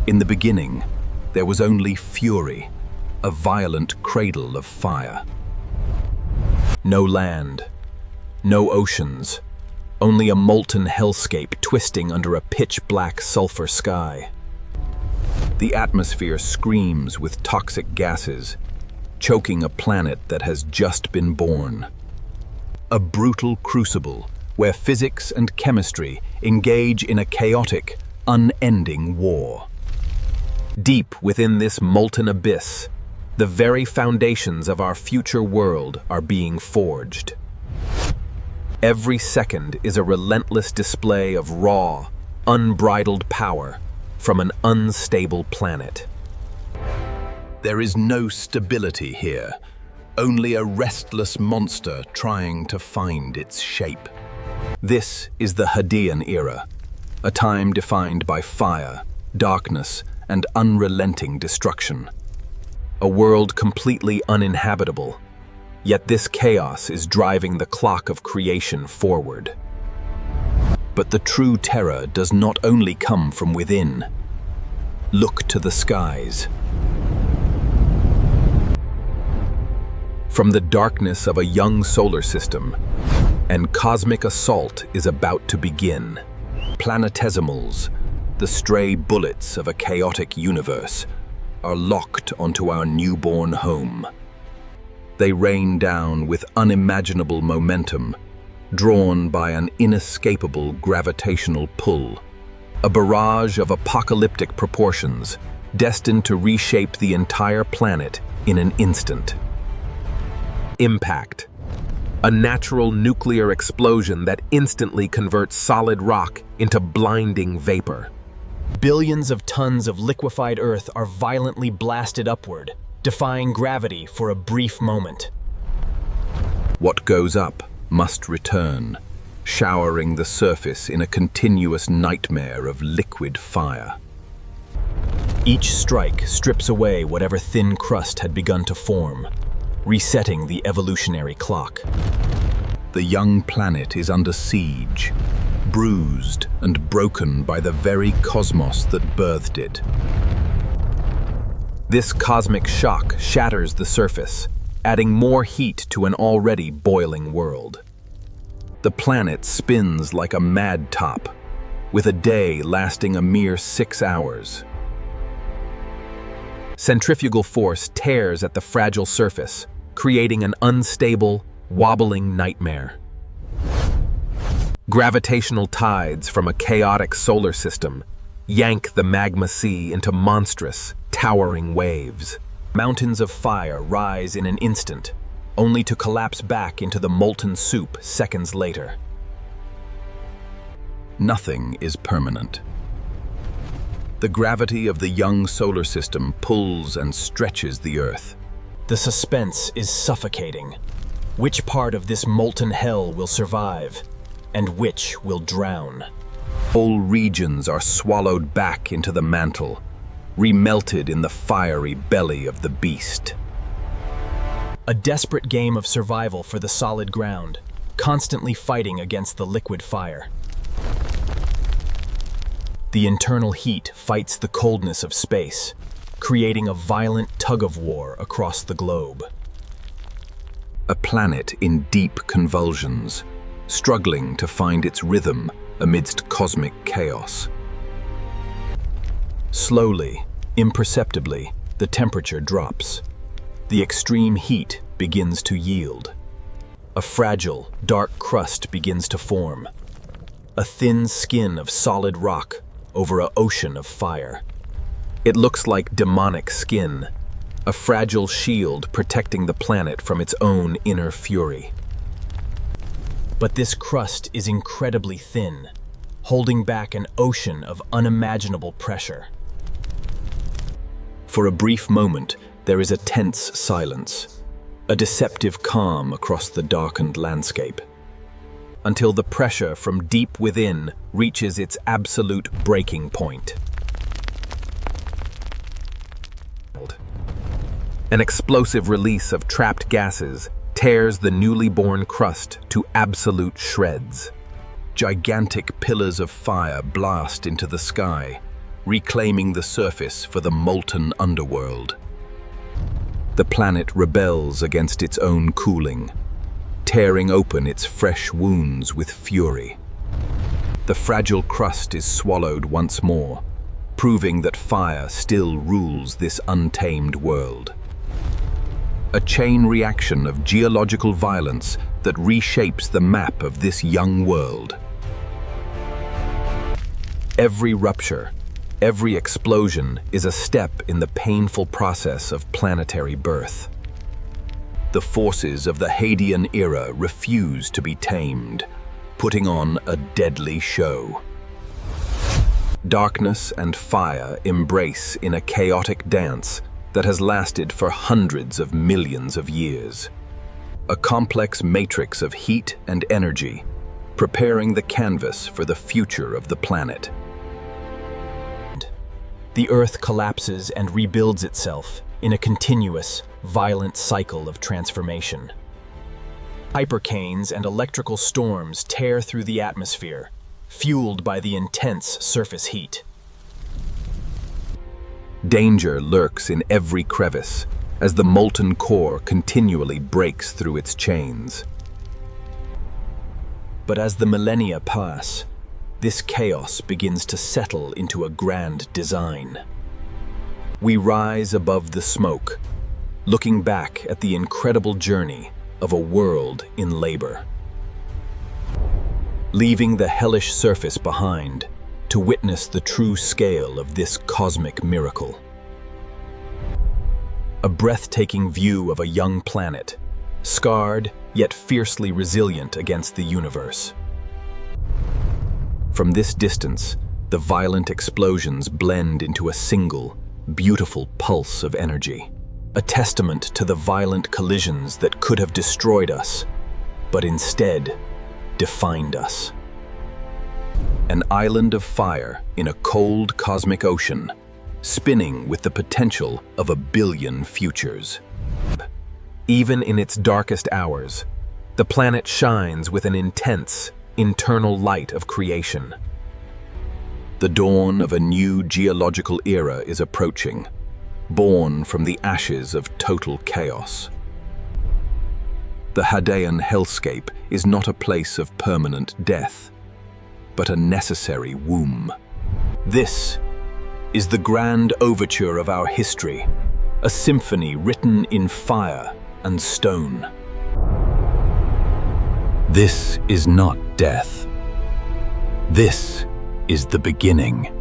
In the beginning, there was only fury, a violent cradle of fire. No land, no oceans, only a molten hellscape twisting under a pitch-black sulfur sky. The atmosphere screams with toxic gases, choking a planet that has just been born. A brutal crucible where physics and chemistry engage in a chaotic, unending war. Deep within this molten abyss, the very foundations of our future world are being forged. Every second is a relentless display of raw, unbridled power from an unstable planet. There is no stability here, only a restless monster trying to find its shape. This is the Hadean era, a time defined by fire, darkness, and unrelenting destruction. A world completely uninhabitable, yet this chaos is driving the clock of creation forward. But the true terror does not only come from within. Look to the skies. From the darkness of a young solar system, an cosmic assault is about to begin. Planetesimals, the stray bullets of a chaotic universe, are locked onto our newborn home. They rain down with unimaginable momentum, drawn by an inescapable gravitational pull. A barrage of apocalyptic proportions, destined to reshape the entire planet in an instant. Impact. A natural nuclear explosion that instantly converts solid rock into blinding vapor. Billions of tons of liquefied Earth are violently blasted upward, defying gravity for a brief moment. What goes up must return, showering the surface in a continuous nightmare of liquid fire. Each strike strips away whatever thin crust had begun to form, resetting the evolutionary clock. The young planet is under siege, bruised and broken by the very cosmos that birthed it. This cosmic shock shatters the surface, adding more heat to an already boiling world. The planet spins like a mad top, with a day lasting a mere 6 hours. Centrifugal force tears at the fragile surface, creating an unstable, wobbling nightmare. Gravitational tides from a chaotic solar system yank the magma sea into monstrous, towering waves. Mountains of fire rise in an instant, only to collapse back into the molten soup seconds later. Nothing is permanent. The gravity of the young solar system pulls and stretches the Earth. The suspense is suffocating. Which part of this molten hell will survive, and which will drown? Whole regions are swallowed back into the mantle, remelted in the fiery belly of the beast. A desperate game of survival for the solid ground, constantly fighting against the liquid fire. The internal heat fights the coldness of space, creating a violent tug-of-war across the globe. A planet in deep convulsions, struggling to find its rhythm amidst cosmic chaos. Slowly, imperceptibly, the temperature drops. The extreme heat begins to yield. A fragile, dark crust begins to form. A thin skin of solid rock over an ocean of fire. It looks like demonic skin, a fragile shield protecting the planet from its own inner fury. But this crust is incredibly thin, holding back an ocean of unimaginable pressure. For a brief moment, there is a tense silence, a deceptive calm across the darkened landscape, until the pressure from deep within reaches its absolute breaking point. An explosive release of trapped gases tears the newly born crust to absolute shreds. Gigantic pillars of fire blast into the sky, reclaiming the surface for the molten underworld. The planet rebels against its own cooling, tearing open its fresh wounds with fury. The fragile crust is swallowed once more, proving that fire still rules this untamed world. A chain reaction of geological violence that reshapes the map of this young world. Every rupture, every explosion is a step in the painful process of planetary birth. The forces of the Hadean era refuse to be tamed, putting on a deadly show. Darkness and fire embrace in a chaotic dance that has lasted for hundreds of millions of years. A complex matrix of heat and energy, preparing the canvas for the future of the planet. The Earth collapses and rebuilds itself in a continuous, violent cycle of transformation. Hypercanes and electrical storms tear through the atmosphere, fueled by the intense surface heat. Danger lurks in every crevice as the molten core continually breaks through its chains. But as the millennia pass, this chaos begins to settle into a grand design. We rise above the smoke, looking back at the incredible journey of a world in labor. Leaving the hellish surface behind to witness the true scale of this cosmic miracle. A breathtaking view of a young planet, scarred yet fiercely resilient against the universe. From this distance, the violent explosions blend into a single, beautiful pulse of energy. A testament to the violent collisions that could have destroyed us, but instead defined us. An island of fire in a cold cosmic ocean, spinning with the potential of 1 billion futures. Even in its darkest hours, the planet shines with an intense, internal light of creation. The dawn of a new geological era is approaching, born from the ashes of total chaos. The Hadean hellscape is not a place of permanent death, but a necessary womb. This is the grand overture of our history, a symphony written in fire and stone. This is not death. This is the beginning.